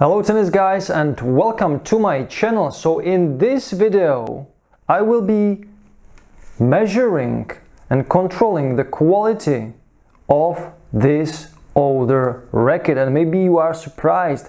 Hello tennis guys and welcome to my channel. So in this video I will be measuring and controlling the quality of this older racket, and maybe you are surprised,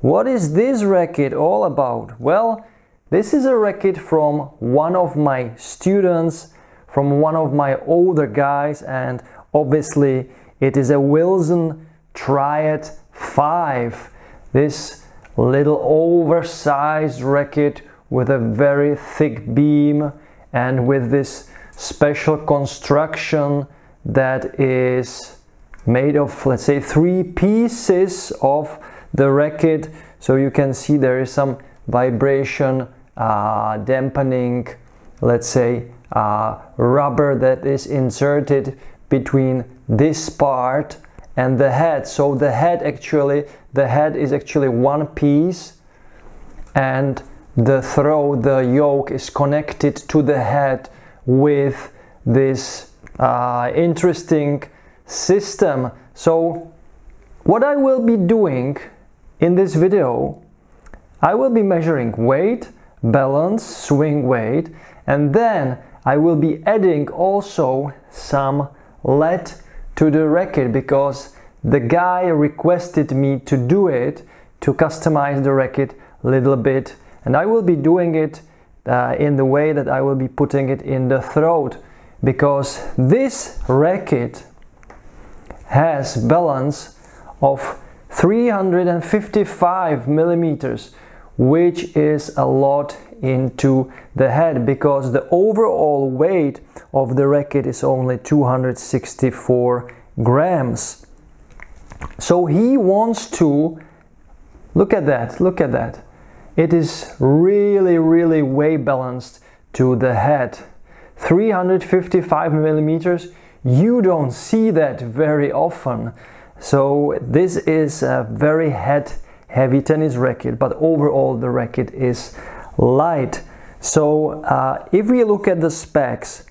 what is this racket all about? Well, this is a racket from one of my students, from one of my older guys, and obviously it is a Wilson TRIAD 5. This little oversized racket with a very thick beam and with this special construction that is made of, let's say, 3 pieces of the racket. So you can see there is some vibration dampening, let's say, rubber that is inserted between this part and the head. So the head is actually one piece, and the yoke is connected to the head with this interesting system. So what I will be doing in this video, I will be measuring weight, balance, swing weight, and then I will be adding also some lead to the racket, because the guy requested me to do it, to customize the racket a little bit, and I will be doing it in the way that I will be putting it in the throat, because this racket has balance of 355 millimeters, which is a lot into the head, because the overall weight of the racket is only 264 grams. So he wants to look at that. It is really way balanced to the head. 355 millimeters, you don't see that very often. So this is a very heavy tennis racket, but overall the racket is light. So if we look at the specs,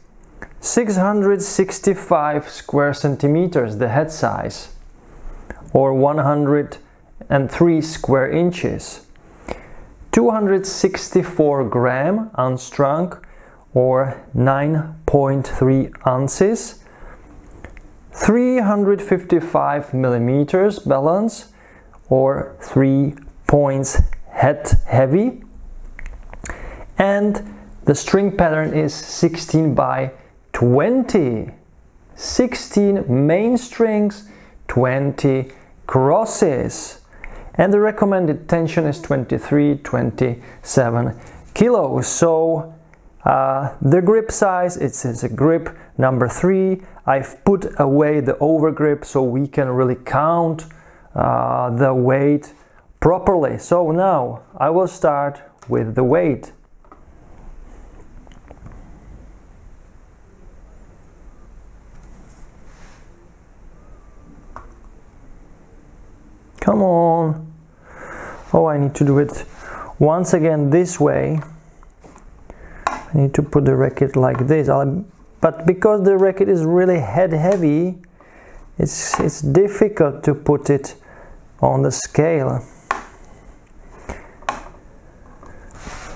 665 square centimeters the head size, or 103 square inches, 264 gram unstrung, or 9.3 ounces, 355 millimeters balance, or 3 points heavy, and the string pattern is 16 by 20, 16 main strings, 20 crosses, and the recommended tension is 27 kilos. So the grip size, it's a grip number 3. I've put away the overgrip so we can really count the weight properly. So now I will start with the weight. Come on. Oh, I need to do it once again this way. I need to put the racket like this. But because the racket is really head heavy, it's difficult to put it on the scale.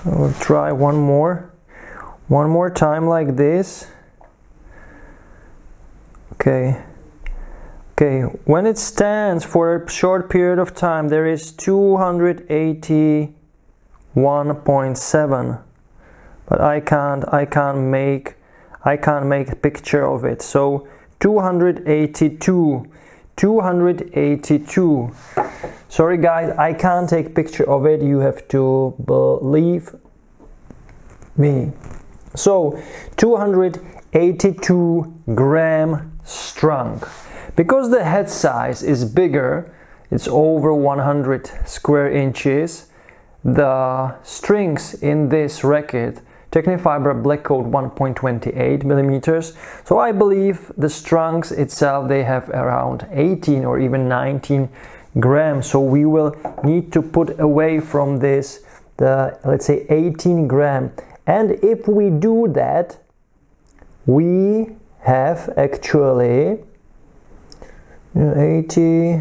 We'll try one more time like this. Okay, when it stands for a short period of time, there is 281.7, but I can't make a picture of it. So 282. Sorry guys, I can't take picture of it. You have to believe me. So 282 gram strung. Because the head size is bigger, it's over 100 square inches, the strings in this racket, Technifiber Black Coat 1.28 millimeters. So I believe the strungs itself, they have around 18 or even 19 grams. So we will need to put away from this the, let's say, 18 gram. And if we do that, we have actually 80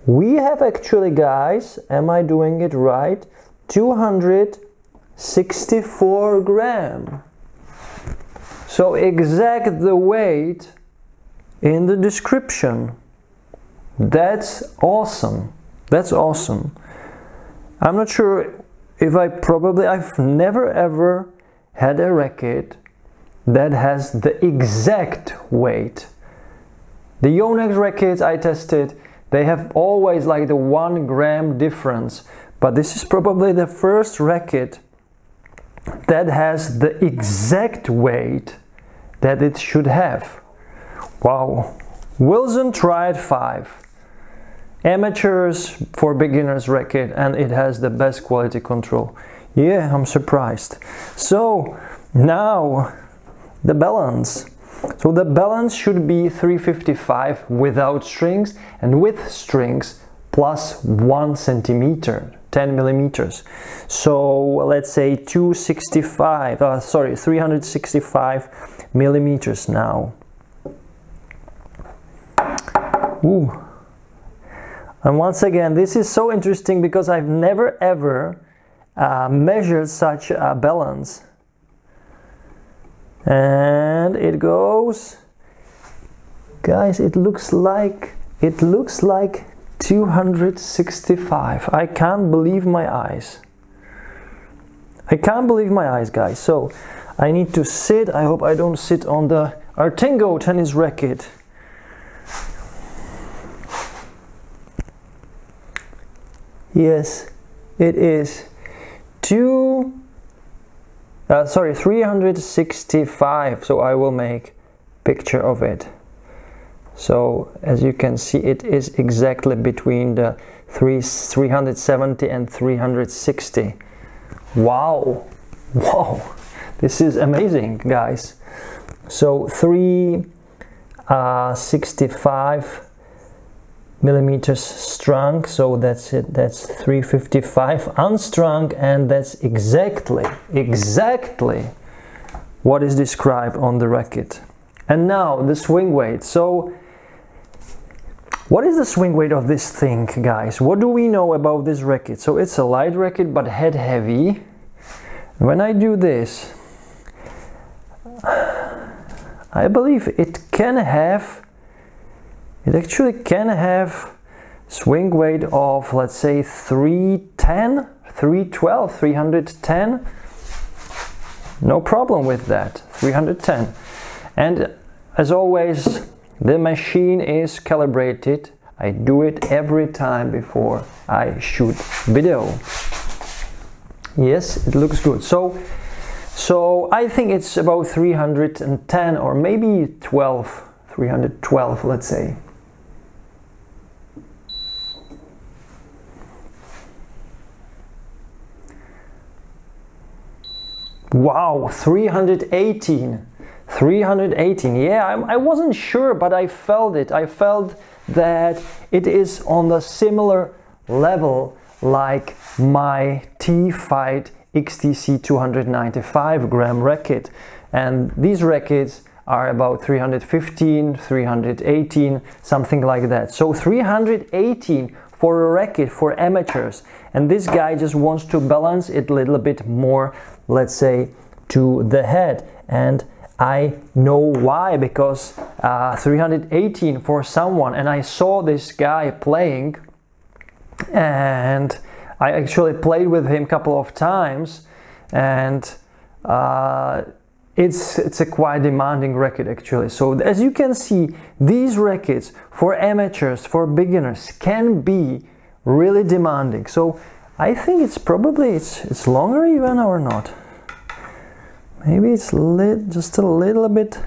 we have actually, guys, am I doing it right? 264 gram. So exact the weight in the description. That's awesome. That's awesome. I'm not sure if I've never ever had a racket that has the exact weight. The Yonex rackets I tested, they have always like the 1 gram difference, but this is probably the first racket that has the exact weight that it should have. Wow. Wilson TRIAD 5. Amateurs for beginners racket, and it has the best quality control. Yeah, I'm surprised. So now the balance. So the balance should be 355 without strings, and with strings plus 1 centimeter, 10 millimeters. So let's say 365 millimeters now. Ooh. And once again, this is so interesting because I've never ever measured such a balance. And it goes, guys, it looks like 265. I can't believe my eyes. I can't believe my eyes, guys. So I need to sit. I hope I don't sit on the Artingo tennis racket. Yes, it is 365. So I will make picture of it. So as you can see, it is exactly between the 370 and 360. Wow, wow, this is amazing, guys. So 365 millimeters strung, so that's it, that's 355 unstrung, and that's exactly what is described on the racket. And now the swing weight. So what is the swing weight of this thing, guys? What do we know about this racket? So it's a light racket but head heavy. When I do this, I believe it actually can have swing weight of, let's say, 310, 312, 310. No problem with that, 310. And as always, the machine is calibrated. I do it every time before I shoot video. Yes, it looks good. So I think it's about 310 or maybe 312, let's say. Wow, 318. 318. Yeah, I wasn't sure, but I felt it. I felt that it is on the similar level like my T-Fight XTC 295 gram racket. And these rackets are about 315, 318, something like that. So 318 for a racket for amateurs. And this guy just wants to balance it a little bit more, let's say, to the head. And I know why, because 318 for someone, and I saw this guy playing, and I actually played with him a couple of times, and it's a quite demanding racket actually. So as you can see, these rackets for amateurs, for beginners, can be really demanding. So I think it's probably it's longer even, or not. Maybe it's just a little bit,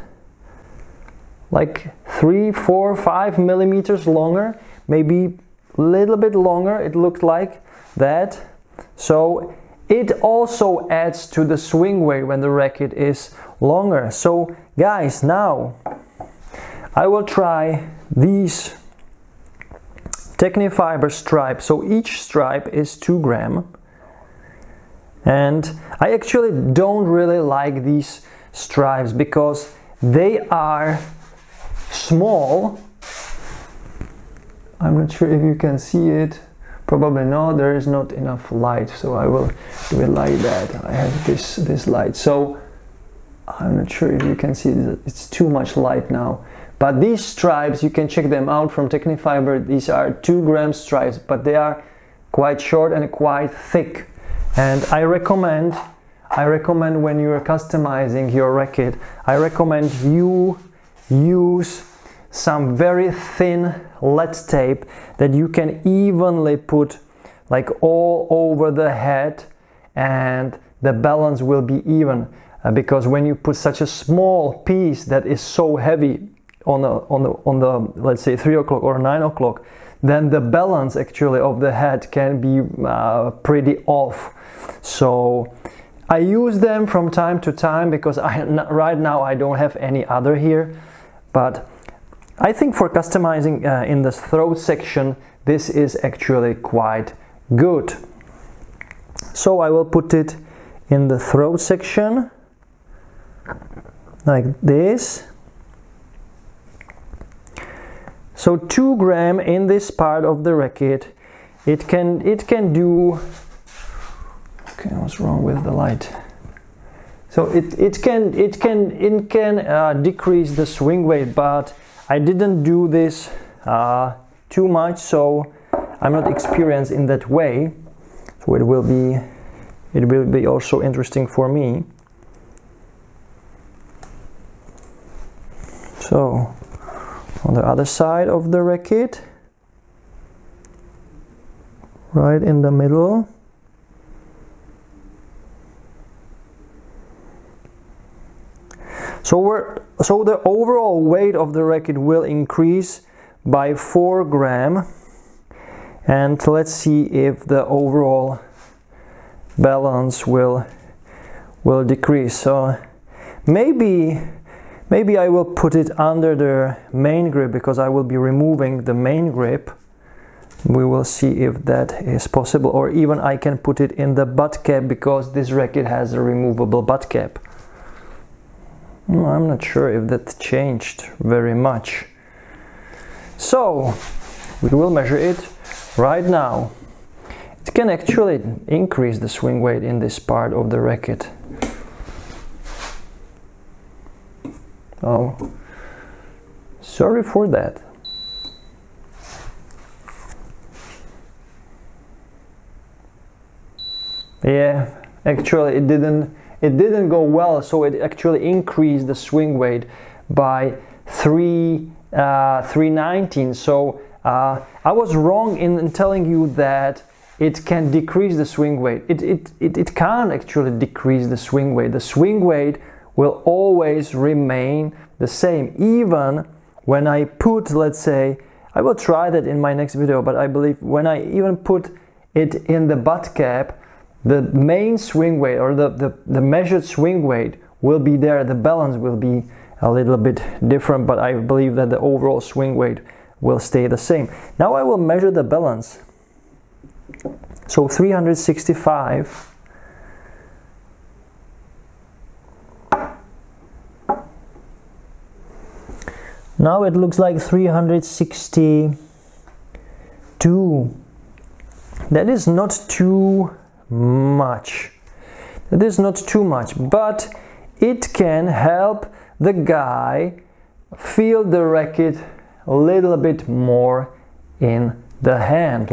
like 3, 4, 5 millimeters longer, maybe a little bit longer. It looked like that. So it also adds to the swing weight when the racket is longer. So guys, now I will try these Technifiber stripes. So each stripe is 2 gram. And I actually don't really like these stripes because they are small I'm not sure if you can see it. Probably not, there is not enough light, so I will do it like that. I have this light, so I'm not sure if you can see it. It's too much light now. But these stripes, you can check them out from Technifiber. These are 2-gram stripes, but they are quite short and quite thick. And I recommend when you are customizing your racket, I recommend you use some very thin lead tape that you can evenly put like all over the head, and the balance will be even, because when you put such a small piece that is so heavy on the let's say 3 o'clock or 9 o'clock, then the balance actually of the head can be pretty off. So I use them from time to time because right now I don't have any other here, but I think for customizing in the throat section, this is actually quite good. So I will put it in the throat section like this. So 2 gram in this part of the racket, it can do. Okay, what's wrong with the light? So it can decrease the swing weight, but I didn't do this too much, so I'm not experienced in that way. So it will be also interesting for me. So on the other side of the racket, right in the middle. So the overall weight of the racket will increase by 4 gram, and let's see if the overall balance will decrease. So maybe I will put it under the main grip, because I will be removing the main grip. We will see if that is possible, or even I can put it in the butt cap, because this racket has a removable butt cap. I'm not sure if that changed very much. So we will measure it right now. It can actually increase the swing weight in this part of the racket. Oh, sorry for that. Yeah, actually it didn't go well, so it actually increased the swing weight by 319. So I was wrong in telling you that it can decrease the swing weight. It can't actually decrease the swing weight. The swing weight will always remain the same, even when I put, let's say, I will try that in my next video, but I believe when I even put it in the butt cap, the main swing weight, or the measured swing weight, will be there. The balance will be a little bit different, but I believe that the overall swing weight will stay the same. Now I will measure the balance. So 365. Now it looks like 362. That is not too much. That is not too much, but it can help the guy feel the racket a little bit more in the hand,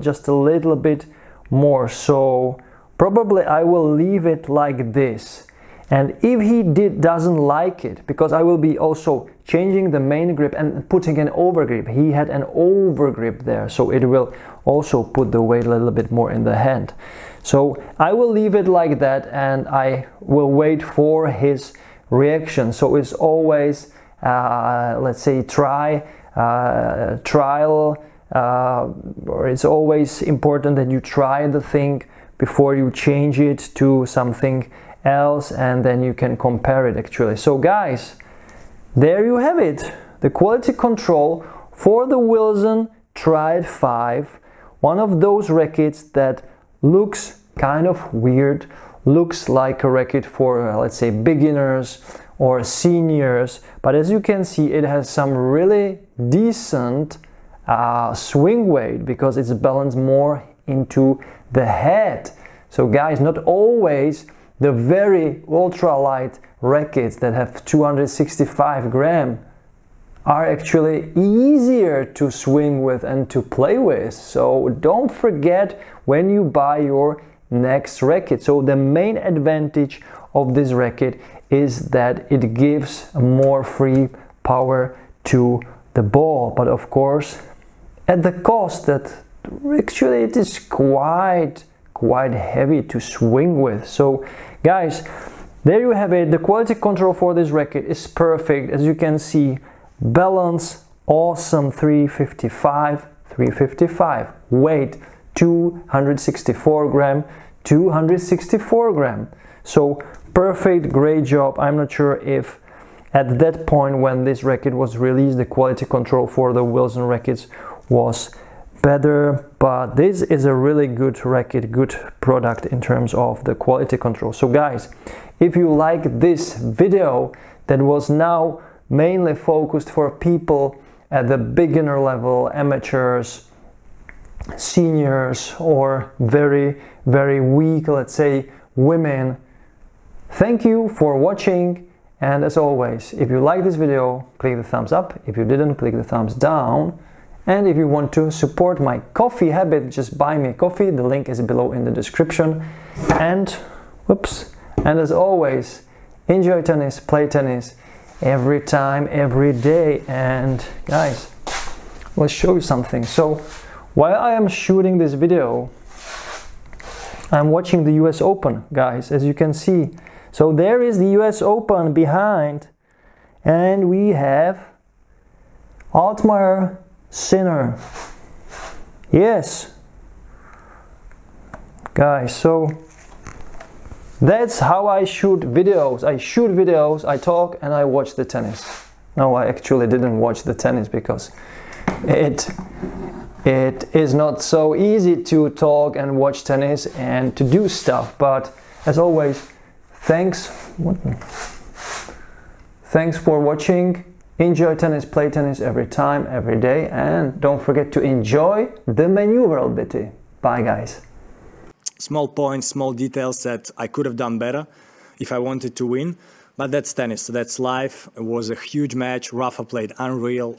just a little bit more. So probably I will leave it like this. And if he doesn't like it, because I will be also changing the main grip and putting an overgrip. He had an overgrip there, so it will also put the weight a little bit more in the hand. So I will leave it like that, and I will wait for his reaction. So it's always, let's say, trial, or it's always important that you try the thing before you change it to something else, and then you can compare it actually. So guys, there you have it, the quality control for the Wilson TRIAD 5, one of those rackets that looks kind of weird, looks like a racket for let's say beginners or seniors, but as you can see, it has some really decent swing weight because it's balanced more into the head. So guys, not always the very ultralight rackets that have 265 grams are actually easier to swing with and to play with. So don't forget when you buy your next racket. So the main advantage of this racket is that it gives more free power to the ball, but of course at the cost that actually it is quite heavy to swing with. So guys, there you have it. The quality control for this racket is perfect. As you can see, balance awesome, 355, weight 264 gram, 264 gram. So perfect, great job. I'm not sure if at that point when this racket was released the quality control for the Wilson rackets was better, but this is a really good racket, good product in terms of the quality control. So guys, if you like this video that was now mainly focused for people at the beginner level, amateurs, seniors, or very weak, let's say, women, thank you for watching. And as always, if you like this video, click the thumbs up. If you didn't, click the thumbs down. And if you want to support my coffee habit, just buy me a coffee. The link is below in the description. And as always, enjoy tennis, play tennis every time, every day. And guys, let's show you something. So while I am shooting this video, I'm watching the US Open, guys, as you can see. So there is the US Open behind, and we have Altmaier, Sinner. Yes, guys, so that's how I shoot videos. I talk, and I watch the tennis. No, I actually didn't watch the tennis because it is not so easy to talk and watch tennis and to do stuff. But as always, thanks for watching. Enjoy tennis, play tennis every time, every day, and don't forget to enjoy the maneuverability. Bye guys. Small points, small details that I could have done better if I wanted to win, but that's tennis, that's life. It was a huge match. Rafa played unreal.